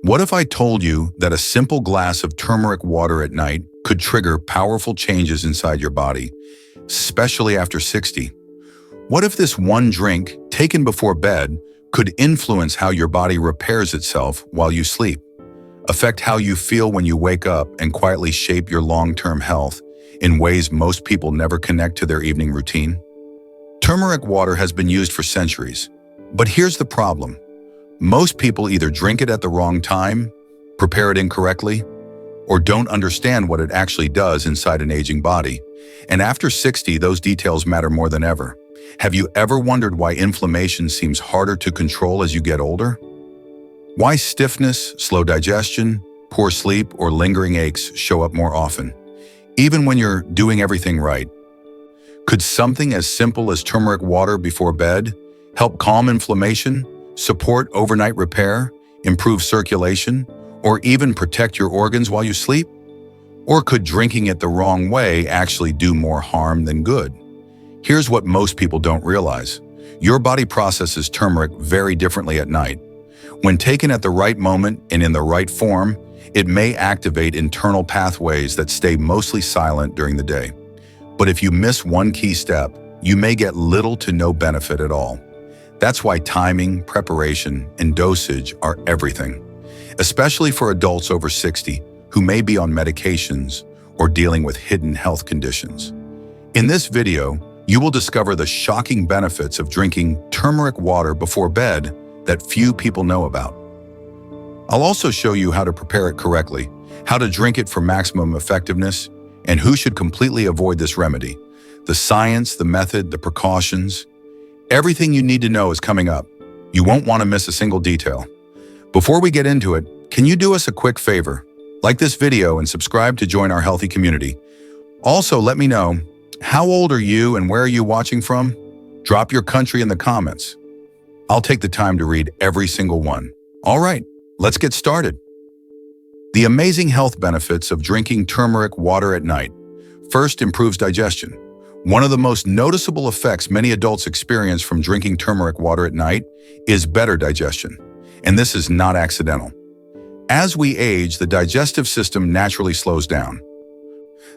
What if I told you that a simple glass of turmeric water at night could trigger powerful changes inside your body, especially after 60? What if this one drink, taken before bed, could influence how your body repairs itself while you sleep, affect how you feel when you wake up, and quietly shape your long-term health in ways most people never connect to their evening routine? Turmeric water has been used for centuries, but here's the problem. Most people either drink it at the wrong time, prepare it incorrectly, or don't understand what it actually does inside an aging body. And after 60, those details matter more than ever. Have you ever wondered why inflammation seems harder to control as you get older? Why stiffness, slow digestion, poor sleep, or lingering aches show up more often, even when you're doing everything right? Could something as simple as turmeric water before bed help calm inflammation, support overnight repair, improve circulation, or even protect your organs while you sleep? Or could drinking it the wrong way actually do more harm than good? Here's what most people don't realize. Your body processes turmeric very differently at night. When taken at the right moment and in the right form, it may activate internal pathways that stay mostly silent during the day. But if you miss one key step, you may get little to no benefit at all. That's why timing, preparation, and dosage are everything, especially for adults over 60 who may be on medications or dealing with hidden health conditions. In this video, you will discover the shocking benefits of drinking turmeric water before bed that few people know about. I'll also show you how to prepare it correctly, how to drink it for maximum effectiveness, and who should completely avoid this remedy. The science, the method, the precautions, everything you need to know is coming up. You won't want to miss a single detail. Before we get into it, can you do us a quick favor? Like this video and subscribe to join our healthy community. Also, let me know, how old are you and where are you watching from? Drop your country in the comments. I'll take the time to read every single one. All right, let's get started. The amazing health benefits of drinking turmeric water at night. First, improves digestion. One of the most noticeable effects many adults experience from drinking turmeric water at night is better digestion, and this is not accidental. As we age, the digestive system naturally slows down.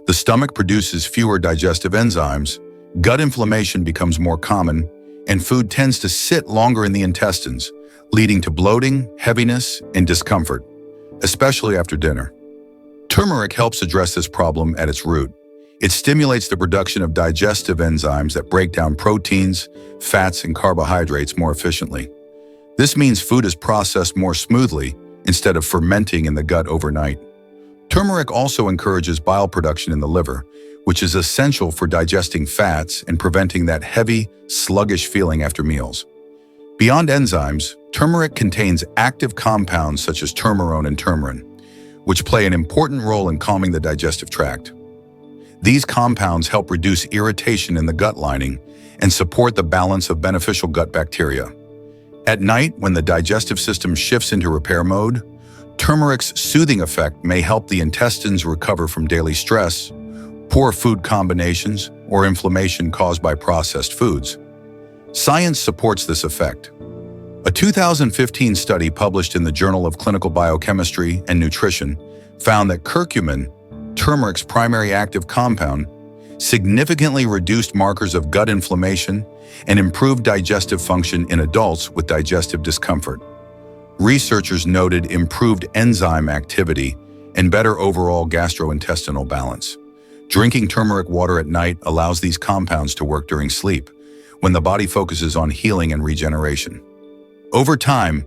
The stomach produces fewer digestive enzymes, gut inflammation becomes more common, and food tends to sit longer in the intestines, leading to bloating, heaviness, and discomfort, especially after dinner. Turmeric helps address this problem at its root. It stimulates the production of digestive enzymes that break down proteins, fats, and carbohydrates more efficiently. This means food is processed more smoothly instead of fermenting in the gut overnight. Turmeric also encourages bile production in the liver, which is essential for digesting fats and preventing that heavy, sluggish feeling after meals. Beyond enzymes, turmeric contains active compounds such as turmerone and turmerin, which play an important role in calming the digestive tract. These compounds help reduce irritation in the gut lining and support the balance of beneficial gut bacteria. At night, when the digestive system shifts into repair mode, turmeric's soothing effect may help the intestines recover from daily stress, poor food combinations, or inflammation caused by processed foods. Science supports this effect. A 2015 study published in the Journal of Clinical Biochemistry and Nutrition found that curcumin, turmeric's primary active compound, significantly reduced markers of gut inflammation and improved digestive function in adults with digestive discomfort. Researchers noted improved enzyme activity and better overall gastrointestinal balance. Drinking turmeric water at night allows these compounds to work during sleep, when the body focuses on healing and regeneration. Over time,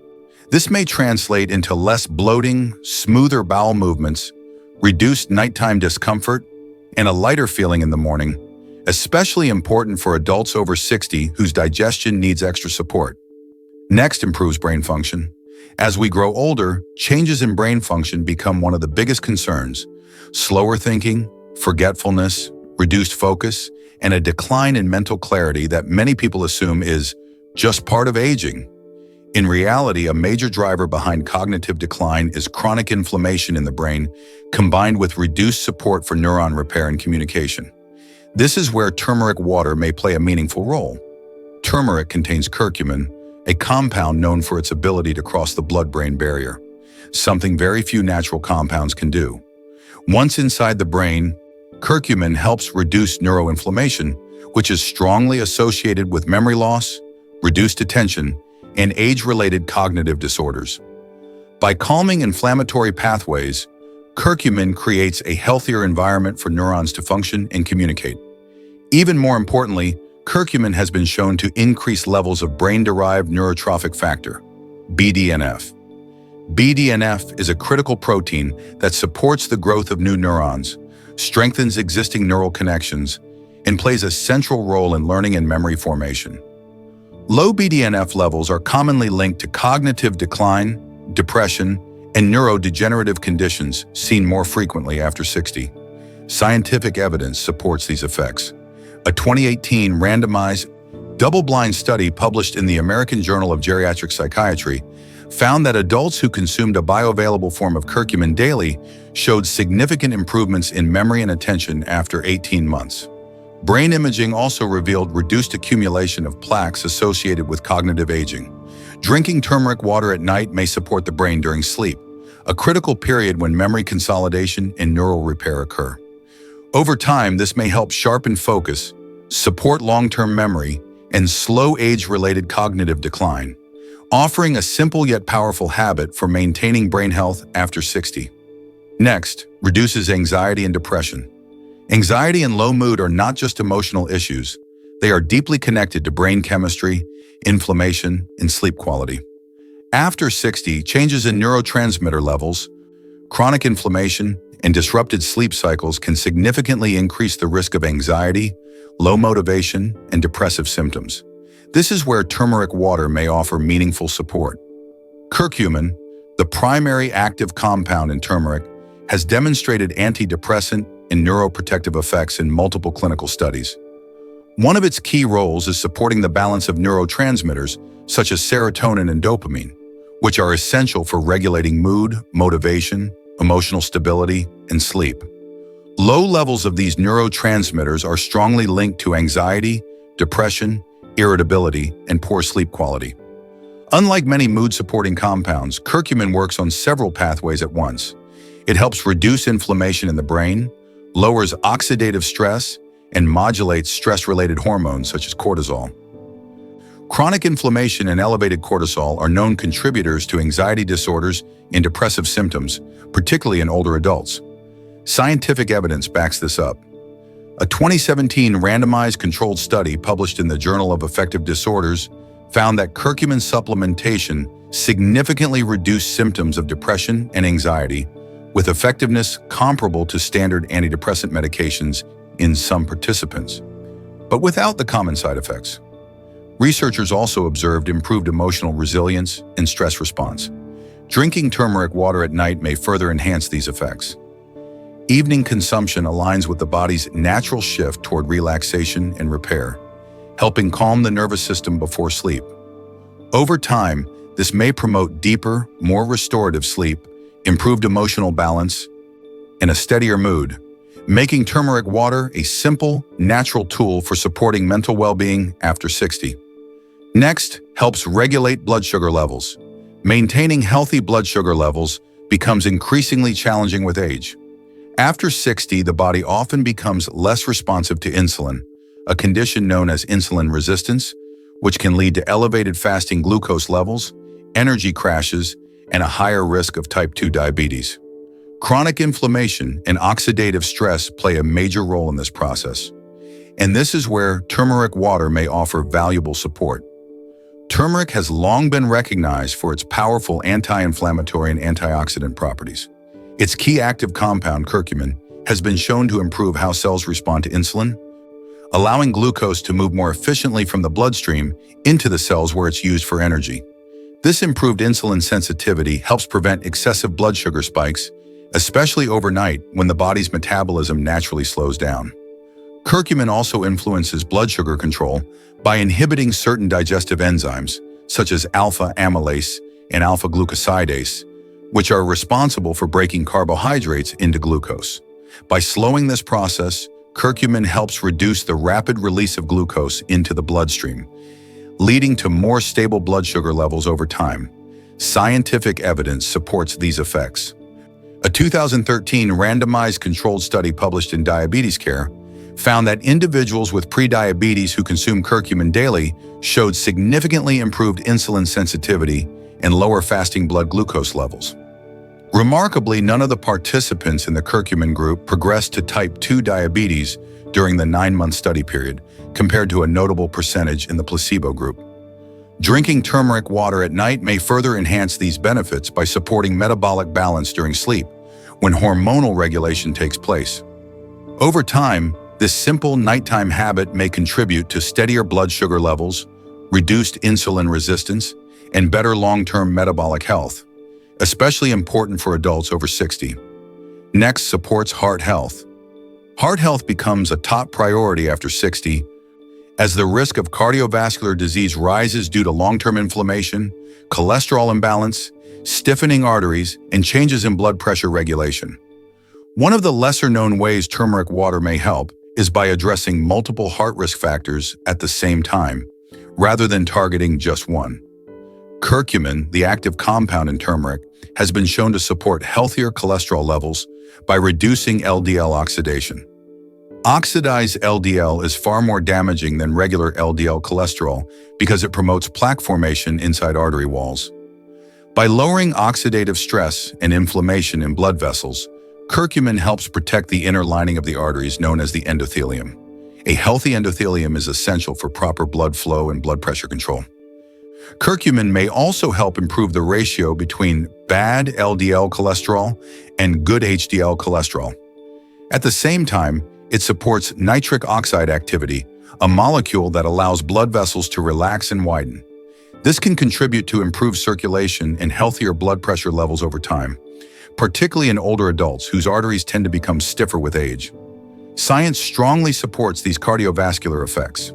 this may translate into less bloating, smoother bowel movements, reduced nighttime discomfort, and a lighter feeling in the morning, especially important for adults over 60 whose digestion needs extra support. Next, improves brain function. As we grow older, changes in brain function become one of the biggest concerns. Slower thinking, forgetfulness, reduced focus, and a decline in mental clarity that many people assume is just part of aging. In reality, a major driver behind cognitive decline is chronic inflammation in the brain, combined with reduced support for neuron repair and communication. This is where turmeric water may play a meaningful role. Turmeric contains curcumin, a compound known for its ability to cross the blood-brain barrier. something very few natural compounds can do. Once inside the brain, curcumin helps reduce neuroinflammation, which is strongly associated with memory loss, reduced attention, and age-related cognitive disorders. By calming inflammatory pathways, curcumin creates a healthier environment for neurons to function and communicate. Even more importantly, curcumin has been shown to increase levels of brain-derived neurotrophic factor, BDNF. BDNF is a critical protein that supports the growth of new neurons, strengthens existing neural connections, and plays a central role in learning and memory formation. Low BDNF levels are commonly linked to cognitive decline, depression, and neurodegenerative conditions seen more frequently after 60. Scientific evidence supports these effects. A 2018 randomized, double-blind study published in the American Journal of Geriatric Psychiatry found that adults who consumed a bioavailable form of curcumin daily showed significant improvements in memory and attention after 18 months. Brain imaging also revealed reduced accumulation of plaques associated with cognitive aging. Drinking turmeric water at night may support the brain during sleep, a critical period when memory consolidation and neural repair occur. Over time, this may help sharpen focus, support long-term memory, and slow age-related cognitive decline, offering a simple yet powerful habit for maintaining brain health after 60. Next, reduces anxiety and depression. Anxiety and low mood are not just emotional issues. They are deeply connected to brain chemistry, inflammation, and sleep quality. After 60, changes in neurotransmitter levels, chronic inflammation, and disrupted sleep cycles can significantly increase the risk of anxiety, low motivation, and depressive symptoms. This is where turmeric water may offer meaningful support. Curcumin, the primary active compound in turmeric, has demonstrated antidepressant and neuroprotective effects in multiple clinical studies. One of its key roles is supporting the balance of neurotransmitters such as serotonin and dopamine, which are essential for regulating mood, motivation, emotional stability, and sleep. Low levels of these neurotransmitters are strongly linked to anxiety, depression, irritability, and poor sleep quality. Unlike many mood-supporting compounds, curcumin works on several pathways at once. It helps reduce inflammation in the brain, lowers oxidative stress, and modulates stress-related hormones such as cortisol. Chronic inflammation and elevated cortisol are known contributors to anxiety disorders and depressive symptoms, particularly in older adults. Scientific evidence backs this up. A 2017 randomized controlled study published in the Journal of Affective Disorders found that curcumin supplementation significantly reduced symptoms of depression and anxiety, with effectiveness comparable to standard antidepressant medications in some participants, but without the common side effects. Researchers also observed improved emotional resilience and stress response. Drinking turmeric water at night may further enhance these effects. Evening consumption aligns with the body's natural shift toward relaxation and repair, helping calm the nervous system before sleep. Over time, this may promote deeper, more restorative sleep, improved emotional balance, and a steadier mood, making turmeric water a simple, natural tool for supporting mental well-being after 60. Next, helps regulate blood sugar levels. Maintaining healthy blood sugar levels becomes increasingly challenging with age. After 60, the body often becomes less responsive to insulin, a condition known as insulin resistance, which can lead to elevated fasting glucose levels, energy crashes, and a higher risk of type 2 diabetes. Chronic inflammation and oxidative stress play a major role in this process, and this is where turmeric water may offer valuable support. Turmeric has long been recognized for its powerful anti-inflammatory and antioxidant properties. Its key active compound, curcumin, has been shown to improve how cells respond to insulin, allowing glucose to move more efficiently from the bloodstream into the cells where it's used for energy. This improved insulin sensitivity helps prevent excessive blood sugar spikes, especially overnight when the body's metabolism naturally slows down. Curcumin also influences blood sugar control by inhibiting certain digestive enzymes, such as alpha amylase and alpha glucosidase, which are responsible for breaking carbohydrates into glucose. By slowing this process, curcumin helps reduce the rapid release of glucose into the bloodstream, leading to more stable blood sugar levels over time. Scientific evidence supports these effects. A 2013 randomized controlled study published in Diabetes Care found that individuals with prediabetes who consume curcumin daily showed significantly improved insulin sensitivity and lower fasting blood glucose levels. Remarkably, none of the participants in the curcumin group progressed to type 2 diabetes during the 9-month study period, compared to a notable percentage in the placebo group. Drinking turmeric water at night may further enhance these benefits by supporting metabolic balance during sleep, when hormonal regulation takes place. Over time, this simple nighttime habit may contribute to steadier blood sugar levels, reduced insulin resistance, and better long-term metabolic health, especially important for adults over 60. Next, supports heart health. Heart health becomes a top priority after 60, as the risk of cardiovascular disease rises due to long-term inflammation, cholesterol imbalance, stiffening arteries, and changes in blood pressure regulation. One of the lesser-known ways turmeric water may help is by addressing multiple heart risk factors at the same time, rather than targeting just one. Curcumin, the active compound in turmeric, has been shown to support healthier cholesterol levels by reducing LDL oxidation. Oxidized LDL is far more damaging than regular LDL cholesterol because it promotes plaque formation inside artery walls. By lowering oxidative stress and inflammation in blood vessels, curcumin helps protect the inner lining of the arteries known as the endothelium. A healthy endothelium is essential for proper blood flow and blood pressure control. Curcumin may also help improve the ratio between bad LDL cholesterol and good HDL cholesterol. At the same time, it supports nitric oxide activity, a molecule that allows blood vessels to relax and widen. This can contribute to improved circulation and healthier blood pressure levels over time, particularly in older adults whose arteries tend to become stiffer with age. Science strongly supports these cardiovascular effects.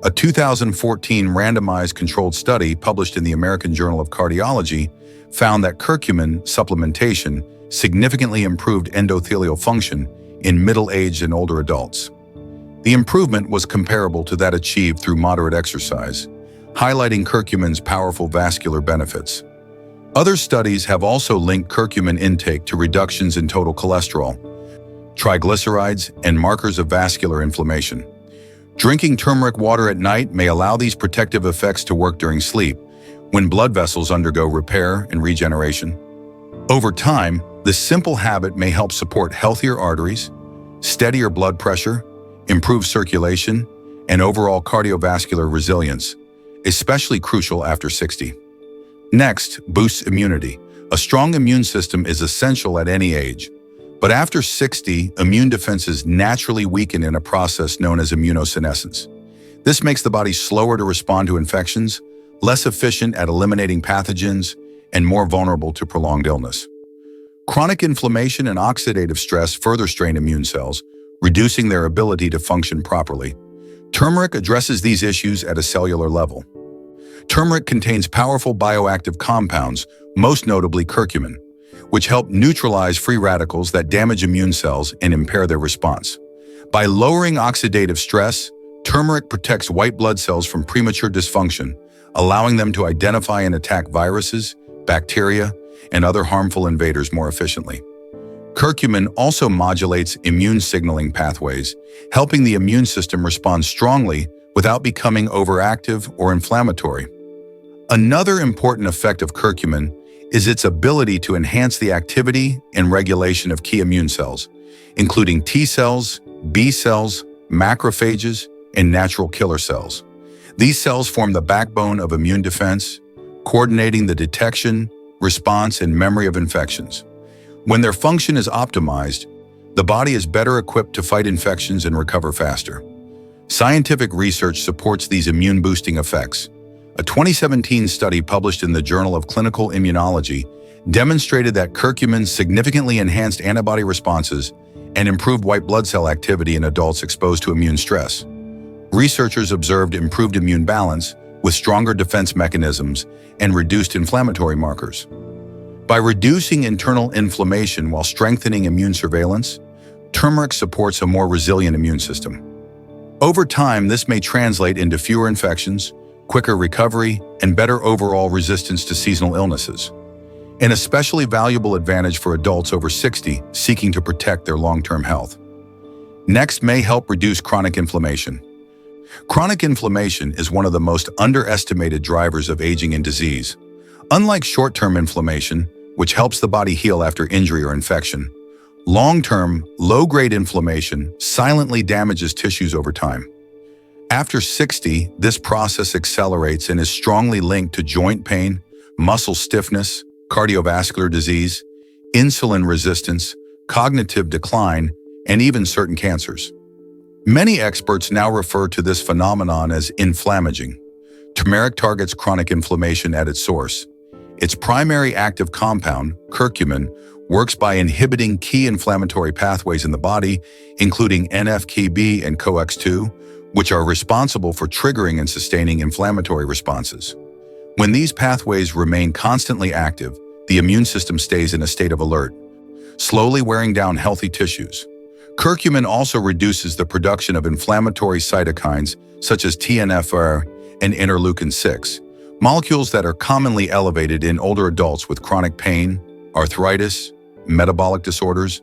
A 2014 randomized controlled study published in the American Journal of Cardiology found that curcumin supplementation significantly improved endothelial function in middle-aged and older adults. The improvement was comparable to that achieved through moderate exercise, highlighting curcumin's powerful vascular benefits. Other studies have also linked curcumin intake to reductions in total cholesterol, triglycerides, and markers of vascular inflammation. Drinking turmeric water at night may allow these protective effects to work during sleep, when blood vessels undergo repair and regeneration. Over time, this simple habit may help support healthier arteries, steadier blood pressure, improve circulation, and overall cardiovascular resilience, especially crucial after 60. Next, boosts immunity. A strong immune system is essential at any age, but after 60, immune defenses naturally weaken in a process known as immunosenescence. This makes the body slower to respond to infections, less efficient at eliminating pathogens, and more vulnerable to prolonged illness. Chronic inflammation and oxidative stress further strain immune cells, reducing their ability to function properly. Turmeric addresses these issues at a cellular level. Turmeric contains powerful bioactive compounds, most notably curcumin, which help neutralize free radicals that damage immune cells and impair their response. By lowering oxidative stress, turmeric protects white blood cells from premature dysfunction, allowing them to identify and attack viruses, bacteria, and other harmful invaders more efficiently. Curcumin also modulates immune signaling pathways, helping the immune system respond strongly without becoming overactive or inflammatory. Another important effect of curcumin is its ability to enhance the activity and regulation of key immune cells, including T cells, B cells, macrophages, and natural killer cells. These cells form the backbone of immune defense, coordinating the detection, response, and memory of infections. When their function is optimized, the body is better equipped to fight infections and recover faster. Scientific research supports these immune-boosting effects. A 2017 study published in the Journal of Clinical Immunology demonstrated that curcumin significantly enhanced antibody responses and improved white blood cell activity in adults exposed to immune stress. Researchers observed improved immune balance with stronger defense mechanisms and reduced inflammatory markers. By reducing internal inflammation while strengthening immune surveillance, turmeric supports a more resilient immune system. Over time, this may translate into fewer infections, quicker recovery, and better overall resistance to seasonal illnesses. An especially valuable advantage for adults over 60 seeking to protect their long-term health. Next, may help reduce chronic inflammation. Chronic inflammation is one of the most underestimated drivers of aging and disease. Unlike short-term inflammation, which helps the body heal after injury or infection, long-term, low-grade inflammation silently damages tissues over time. After 60, this process accelerates and is strongly linked to joint pain, muscle stiffness, cardiovascular disease, insulin resistance, cognitive decline, and even certain cancers. Many experts now refer to this phenomenon as inflammaging. Turmeric targets chronic inflammation at its source. Its primary active compound, curcumin, works by inhibiting key inflammatory pathways in the body, including NF-κB and COX-2, which are responsible for triggering and sustaining inflammatory responses. When these pathways remain constantly active, the immune system stays in a state of alert, slowly wearing down healthy tissues. Curcumin also reduces the production of inflammatory cytokines such as TNF-R and interleukin-6, molecules that are commonly elevated in older adults with chronic pain, arthritis, metabolic disorders,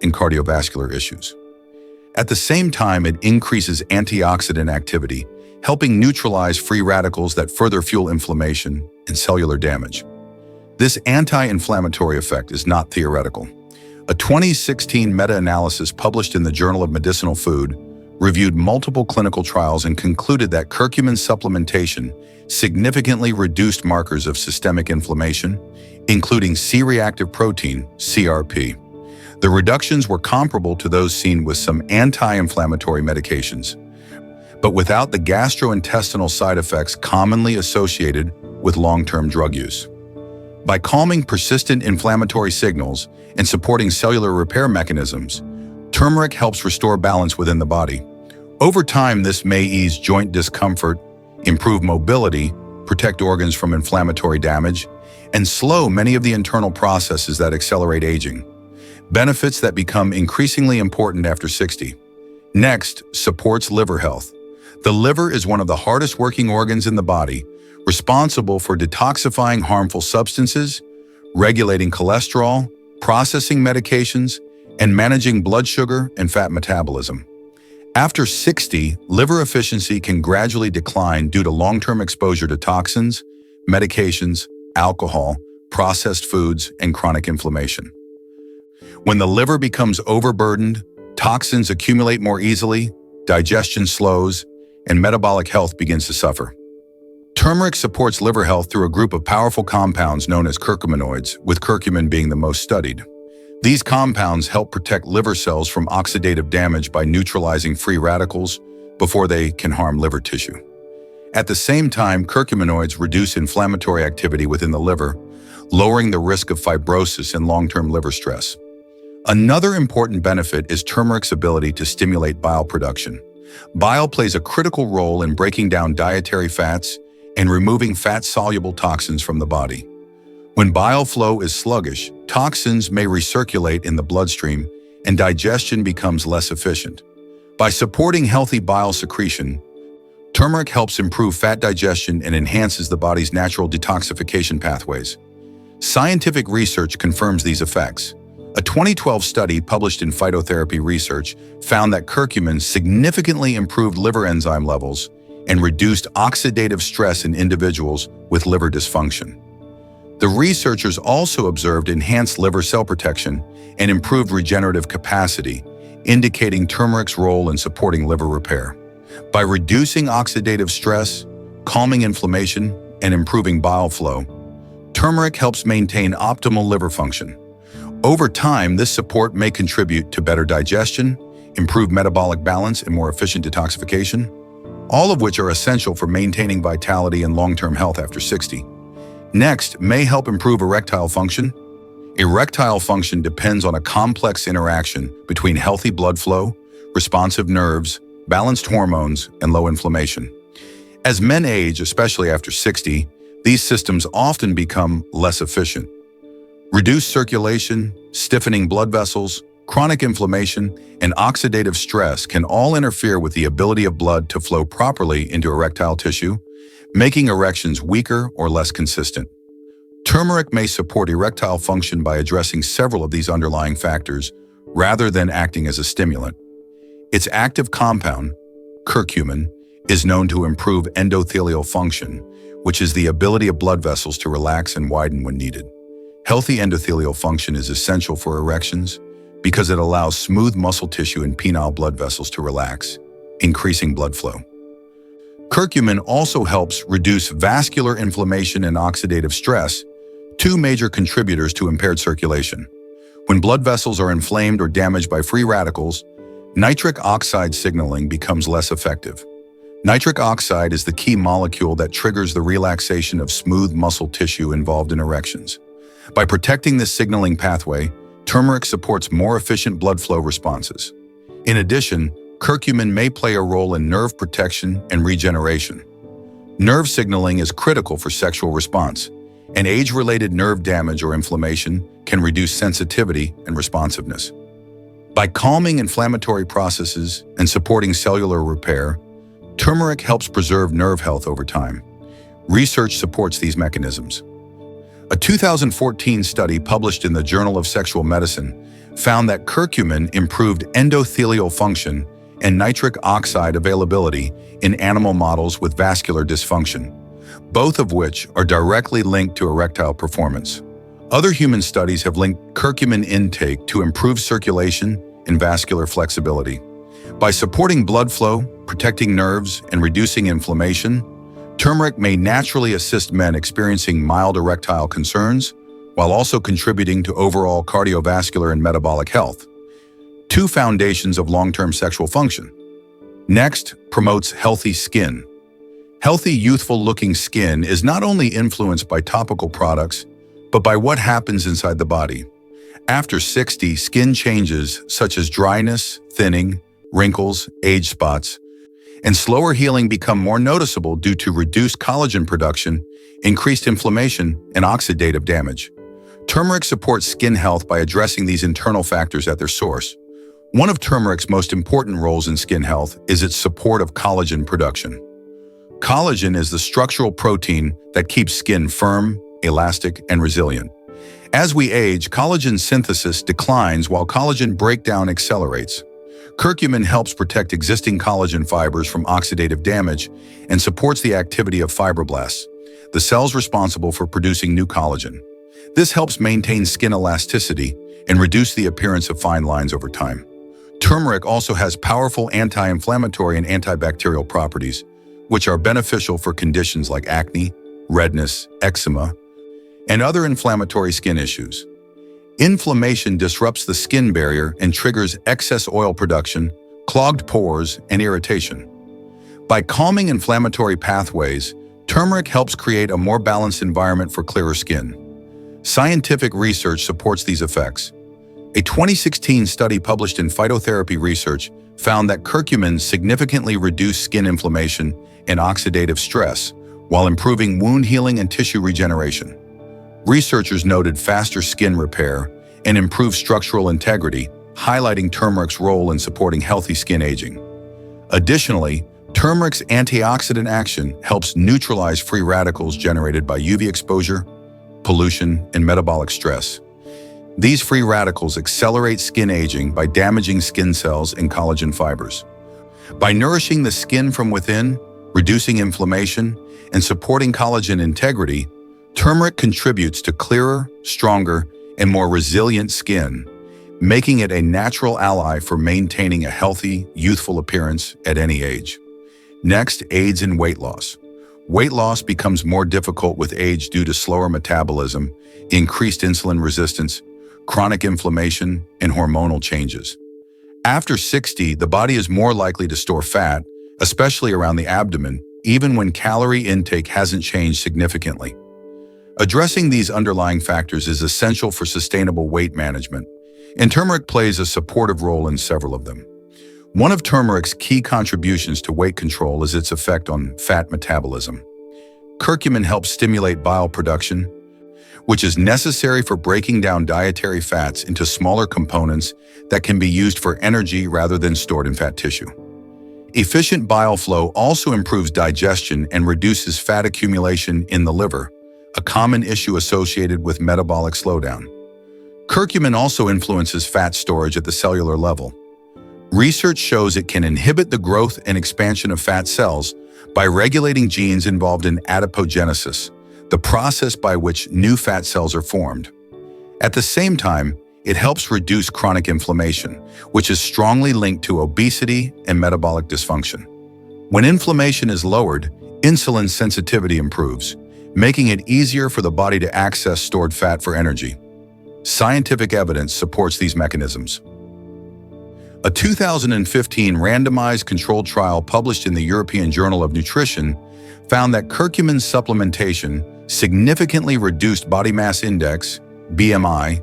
and cardiovascular issues. At the same time, it increases antioxidant activity, helping neutralize free radicals that further fuel inflammation and cellular damage. This anti-inflammatory effect is not theoretical. A 2016 meta-analysis published in the Journal of Medicinal Food reviewed multiple clinical trials and concluded that curcumin supplementation significantly reduced markers of systemic inflammation, including C-reactive protein, CRP. The reductions were comparable to those seen with some anti-inflammatory medications, but without the gastrointestinal side effects commonly associated with long-term drug use. By calming persistent inflammatory signals and supporting cellular repair mechanisms, turmeric helps restore balance within the body. Over time, this may ease joint discomfort, improve mobility, protect organs from inflammatory damage, and slow many of the internal processes that accelerate aging. Benefits that become increasingly important after 60. Next, supports liver health. The liver is one of the hardest working organs in the body, responsible for detoxifying harmful substances, regulating cholesterol, processing medications, and managing blood sugar and fat metabolism. After 60, liver efficiency can gradually decline due to long-term exposure to toxins, medications, alcohol, processed foods, and chronic inflammation. When the liver becomes overburdened, toxins accumulate more easily, digestion slows, and metabolic health begins to suffer. Turmeric supports liver health through a group of powerful compounds known as curcuminoids, with curcumin being the most studied. These compounds help protect liver cells from oxidative damage by neutralizing free radicals before they can harm liver tissue. At the same time, curcuminoids reduce inflammatory activity within the liver, lowering the risk of fibrosis and long-term liver stress. Another important benefit is turmeric's ability to stimulate bile production. Bile plays a critical role in breaking down dietary fats and removing fat-soluble toxins from the body. When bile flow is sluggish, toxins may recirculate in the bloodstream and digestion becomes less efficient. By supporting healthy bile secretion, turmeric helps improve fat digestion and enhances the body's natural detoxification pathways. Scientific research confirms these effects. A 2012 study published in Phytotherapy Research found that curcumin significantly improved liver enzyme levels and reduced oxidative stress in individuals with liver dysfunction. The researchers also observed enhanced liver cell protection and improved regenerative capacity, indicating turmeric's role in supporting liver repair. By reducing oxidative stress, calming inflammation, and improving bile flow, turmeric helps maintain optimal liver function. Over time, this support may contribute to better digestion, improved metabolic balance, and more efficient detoxification, all of which are essential for maintaining vitality and long-term health after 60. Next, may help improve erectile function. Erectile function depends on a complex interaction between healthy blood flow, responsive nerves, balanced hormones, and low inflammation. As men age, especially after 60, these systems often become less efficient. Reduced circulation, stiffening blood vessels, chronic inflammation, and oxidative stress can all interfere with the ability of blood to flow properly into erectile tissue, making erections weaker or less consistent. Turmeric may support erectile function by addressing several of these underlying factors rather than acting as a stimulant. Its active compound, curcumin, is known to improve endothelial function, which is the ability of blood vessels to relax and widen when needed. Healthy endothelial function is essential for erections because it allows smooth muscle tissue and penile blood vessels to relax, increasing blood flow. Curcumin also helps reduce vascular inflammation and oxidative stress, two major contributors to impaired circulation. When blood vessels are inflamed or damaged by free radicals, nitric oxide signaling becomes less effective. Nitric oxide is the key molecule that triggers the relaxation of smooth muscle tissue involved in erections. By protecting this signaling pathway, turmeric supports more efficient blood flow responses. In addition, curcumin may play a role in nerve protection and regeneration. Nerve signaling is critical for sexual response, and age-related nerve damage or inflammation can reduce sensitivity and responsiveness. By calming inflammatory processes and supporting cellular repair, turmeric helps preserve nerve health over time. Research supports these mechanisms. A 2014 study published in the Journal of Sexual Medicine found that curcumin improved endothelial function and nitric oxide availability in animal models with vascular dysfunction, both of which are directly linked to erectile performance. Other human studies have linked curcumin intake to improve circulation and vascular flexibility. By supporting blood flow, protecting nerves, and reducing inflammation, turmeric may naturally assist men experiencing mild erectile concerns while also contributing to overall cardiovascular and metabolic health, two foundations of long-term sexual function. Next, promotes healthy skin. Healthy, youthful-looking skin is not only influenced by topical products, but by what happens inside the body. After 60, skin changes such as dryness, thinning, wrinkles, age spots, and slower healing become more noticeable due to reduced collagen production, increased inflammation, and oxidative damage. Turmeric supports skin health by addressing these internal factors at their source. One of turmeric's most important roles in skin health is its support of collagen production. Collagen is the structural protein that keeps skin firm, elastic, and resilient. As we age, collagen synthesis declines while collagen breakdown accelerates. Curcumin helps protect existing collagen fibers from oxidative damage and supports the activity of fibroblasts, the cells responsible for producing new collagen. This helps maintain skin elasticity and reduce the appearance of fine lines over time. Turmeric also has powerful anti-inflammatory and antibacterial properties, which are beneficial for conditions like acne, redness, eczema, and other inflammatory skin issues. Inflammation disrupts the skin barrier and triggers excess oil production, clogged pores, and irritation. By calming inflammatory pathways, turmeric helps create a more balanced environment for clearer skin. Scientific research supports these effects. A 2016 study published in Phytotherapy Research found that curcumin significantly reduced skin inflammation and oxidative stress while improving wound healing and tissue regeneration. Researchers noted faster skin repair and improved structural integrity, highlighting turmeric's role in supporting healthy skin aging. Additionally, turmeric's antioxidant action helps neutralize free radicals generated by UV exposure, pollution, and metabolic stress. These free radicals accelerate skin aging by damaging skin cells and collagen fibers. By nourishing the skin from within, reducing inflammation, and supporting collagen integrity, turmeric contributes to clearer, stronger, and more resilient skin, making it a natural ally for maintaining a healthy, youthful appearance at any age. Next, aids in weight loss. Weight loss becomes more difficult with age due to slower metabolism, increased insulin resistance, chronic inflammation, and hormonal changes. After 60, the body is more likely to store fat, especially around the abdomen, even when calorie intake hasn't changed significantly. Addressing these underlying factors is essential for sustainable weight management, and turmeric plays a supportive role in several of them. One of turmeric's key contributions to weight control is its effect on fat metabolism. Curcumin helps stimulate bile production, which is necessary for breaking down dietary fats into smaller components that can be used for energy rather than stored in fat tissue. Efficient bile flow also improves digestion and reduces fat accumulation in the liver, a common issue associated with metabolic slowdown. Curcumin also influences fat storage at the cellular level. Research shows it can inhibit the growth and expansion of fat cells by regulating genes involved in adipogenesis, the process by which new fat cells are formed. At the same time, it helps reduce chronic inflammation, which is strongly linked to obesity and metabolic dysfunction. When inflammation is lowered, insulin sensitivity improves, making it easier for the body to access stored fat for energy. Scientific evidence supports these mechanisms. A 2015 randomized controlled trial published in the European Journal of Nutrition found that curcumin supplementation significantly reduced body mass index, BMI,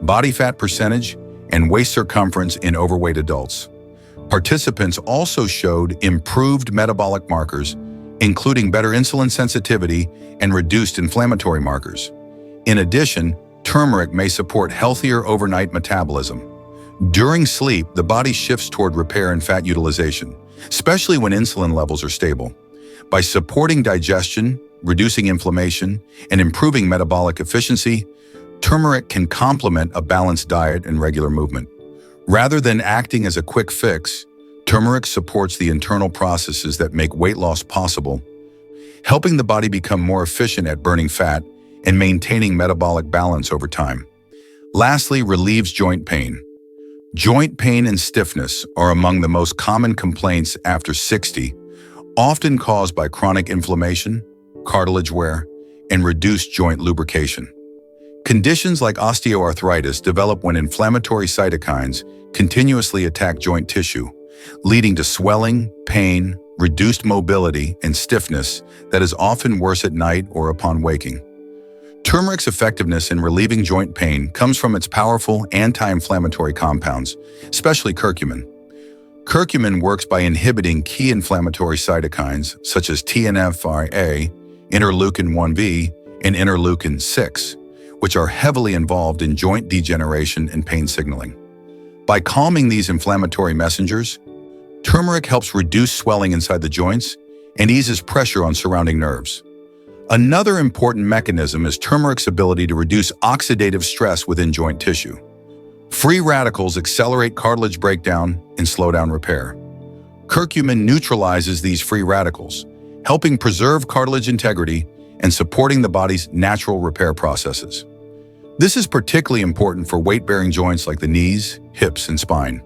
body fat percentage, and waist circumference in overweight adults. Participants also showed improved metabolic markers, including better insulin sensitivity and reduced inflammatory markers. In addition, turmeric may support healthier overnight metabolism. During sleep, the body shifts toward repair and fat utilization, especially when insulin levels are stable. By supporting digestion, reducing inflammation, and improving metabolic efficiency, turmeric can complement a balanced diet and regular movement. Rather than acting as a quick fix, turmeric supports the internal processes that make weight loss possible, helping the body become more efficient at burning fat and maintaining metabolic balance over time. Lastly, relieves joint pain. Joint pain and stiffness are among the most common complaints after 60, often caused by chronic inflammation, cartilage wear, and reduced joint lubrication. Conditions like osteoarthritis develop when inflammatory cytokines continuously attack joint tissue, leading to swelling, pain, reduced mobility, and stiffness that is often worse at night or upon waking. Turmeric's effectiveness in relieving joint pain comes from its powerful anti-inflammatory compounds, especially curcumin. Curcumin works by inhibiting key inflammatory cytokines such as TNF-alpha, interleukin-1b, and interleukin-6, which are heavily involved in joint degeneration and pain signaling. By calming these inflammatory messengers, turmeric helps reduce swelling inside the joints and eases pressure on surrounding nerves. Another important mechanism is turmeric's ability to reduce oxidative stress within joint tissue. Free radicals accelerate cartilage breakdown and slow down repair. Curcumin neutralizes these free radicals, helping preserve cartilage integrity and supporting the body's natural repair processes. This is particularly important for weight-bearing joints like the knees, hips, and spine.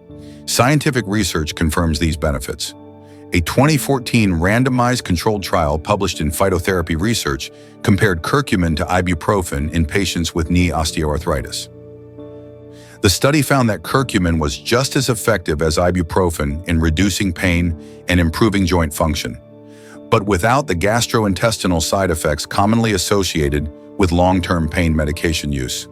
Scientific research confirms these benefits. A 2014 randomized controlled trial published in Phytotherapy Research compared curcumin to ibuprofen in patients with knee osteoarthritis. The study found that curcumin was just as effective as ibuprofen in reducing pain and improving joint function, but without the gastrointestinal side effects commonly associated with long-term pain medication use.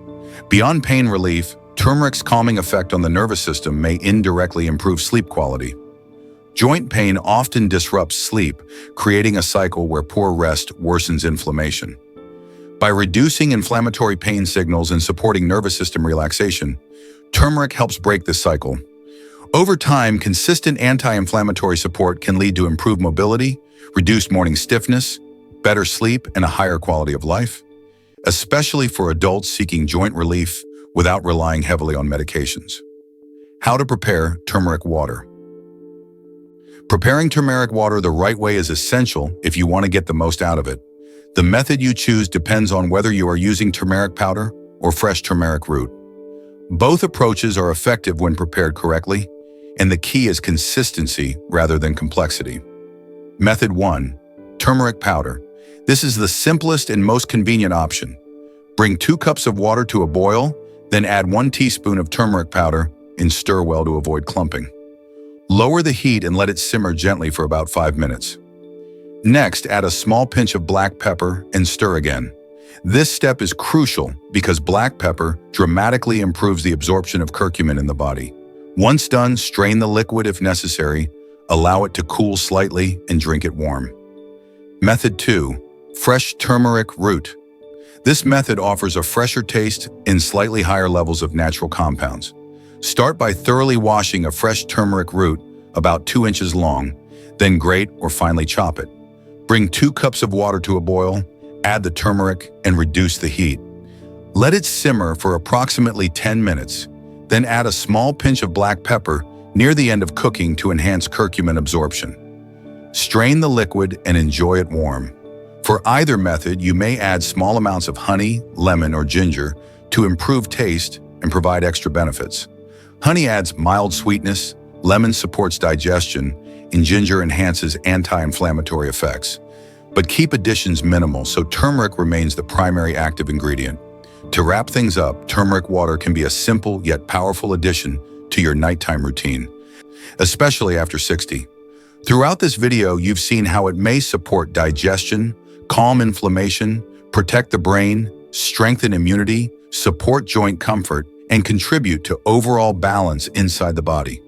Beyond pain relief, turmeric's calming effect on the nervous system may indirectly improve sleep quality. Joint pain often disrupts sleep, creating a cycle where poor rest worsens inflammation. By reducing inflammatory pain signals and supporting nervous system relaxation, turmeric helps break this cycle. Over time, consistent anti-inflammatory support can lead to improved mobility, reduced morning stiffness, better sleep, and a higher quality of life, especially for adults seeking joint relief without relying heavily on medications. How to prepare turmeric water. Preparing turmeric water the right way is essential if you want to get the most out of it. The method you choose depends on whether you are using turmeric powder or fresh turmeric root. Both approaches are effective when prepared correctly, and the key is consistency rather than complexity. Method 1. Turmeric powder. This is the simplest and most convenient option. Bring 2 cups of water to a boil, then add 1 teaspoon of turmeric powder and stir well to avoid clumping. Lower the heat and let it simmer gently for about 5 minutes. Next, add a small pinch of black pepper and stir again. This step is crucial because black pepper dramatically improves the absorption of curcumin in the body. Once done, strain the liquid if necessary, allow it to cool slightly, and drink it warm. Method 2. Fresh turmeric root. This method offers a fresher taste and slightly higher levels of natural compounds. Start by thoroughly washing a fresh turmeric root about 2 inches long, then grate or finely chop it. Bring 2 cups of water to a boil, add the turmeric, and reduce the heat. Let it simmer for approximately 10 minutes, then add a small pinch of black pepper near the end of cooking to enhance curcumin absorption. Strain the liquid and enjoy it warm. For either method, you may add small amounts of honey, lemon, or ginger to improve taste and provide extra benefits. Honey adds mild sweetness, lemon supports digestion, and ginger enhances anti-inflammatory effects. But keep additions minimal so turmeric remains the primary active ingredient. To wrap things up, turmeric water can be a simple yet powerful addition to your nighttime routine, especially after 60. Throughout this video, you've seen how it may support digestion, calm inflammation, protect the brain, strengthen immunity, support joint comfort, and contribute to overall balance inside the body.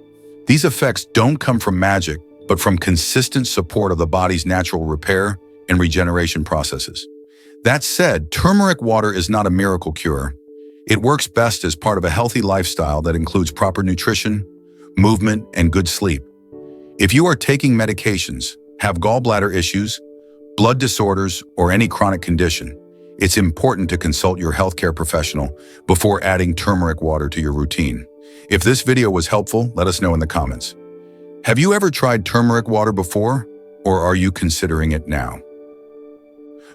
These effects don't come from magic, but from consistent support of the body's natural repair and regeneration processes. That said, turmeric water is not a miracle cure. It works best as part of a healthy lifestyle that includes proper nutrition, movement, and good sleep. If you are taking medications, have gallbladder issues, blood disorders, or any chronic condition, it's important to consult your healthcare professional before adding turmeric water to your routine. If this video was helpful, let us know in the comments. Have you ever tried turmeric water before, or are you considering it now?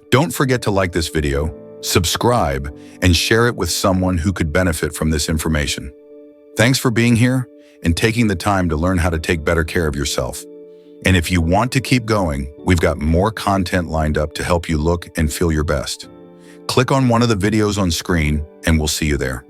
Don't forget to like this video, subscribe, and share it with someone who could benefit from this information. Thanks for being here and taking the time to learn how to take better care of yourself. And if you want to keep going, we've got more content lined up to help you look and feel your best. Click on one of the videos on screen and we'll see you there.